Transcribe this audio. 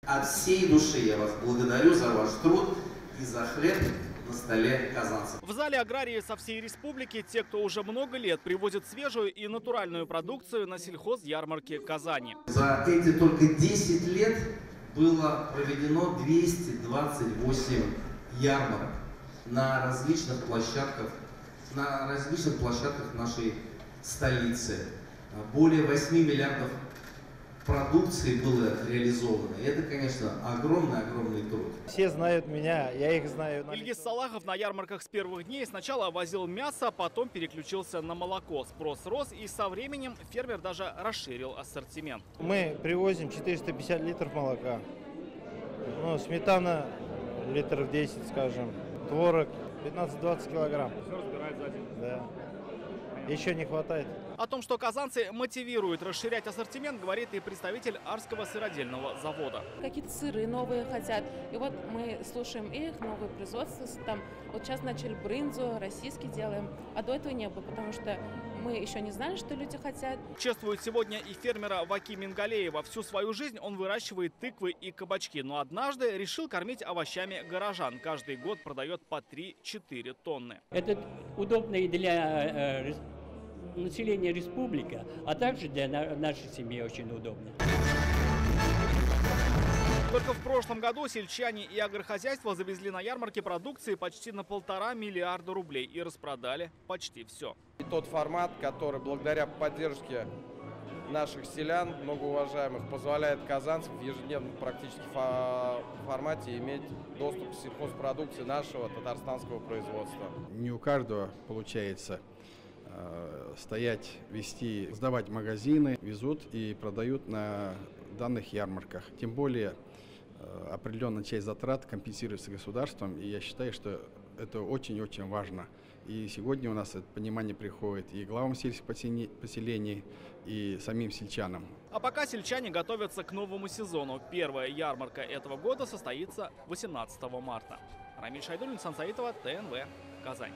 От всей души я вас благодарю за ваш труд и за хлеб на столе казанцев. В зале аграрии со всей республики те, кто уже много лет привозит свежую и натуральную продукцию на сельхозярмарке Казани. За эти только 10 лет было проведено 228 ярмарок на различных площадках нашей столицы. Более 8 миллиардов продукции было реализовано. И это, конечно, огромный труд. Все знают меня, я их знаю. Ильгиз Салахов на ярмарках с первых дней сначала возил мясо, потом переключился на молоко. Спрос рос, и со временем фермер даже расширил ассортимент. Мы привозим 450 литров молока. Ну, сметана литров 10, скажем. Творог 15-20 килограмм. Все разбирает за день. Да. Еще не хватает. О том, что казанцы мотивируют расширять ассортимент, говорит и представитель Арского сыродельного завода. Какие-то сыры новые хотят. И вот мы слушаем их, новые производства. Там, вот сейчас начали брынзу, российский делаем. А до этого не было, потому что мы еще не знали, что люди хотят. Чествует сегодня и фермера Ваки Мингалеева. Всю свою жизнь он выращивает тыквы и кабачки. Но однажды решил кормить овощами горожан. Каждый год продает по 3-4 тонны. Это удобно и для населения республики, а также для нашей семьи очень удобно. Только в прошлом году сельчане и агрохозяйства завезли на ярмарке продукции почти на 1,5 миллиарда рублей и распродали почти все. И тот формат, который благодаря поддержке наших селян, многоуважаемых, позволяет казанцам в ежедневном практически формате иметь доступ к сельхозпродукции нашего татарстанского производства. Не у каждого получается стоять, вести, сдавать магазины, везут и продают на данных ярмарках. Тем более определенная часть затрат компенсируется государством, и я считаю, что это очень-очень важно. И сегодня у нас это понимание приходит и главам сельских поселений, и самим сельчанам. А пока сельчане готовятся к новому сезону. Первая ярмарка этого года состоится 18 марта. Рамиль Шайдуллин, Сан Саитова, ТНВ, Казань.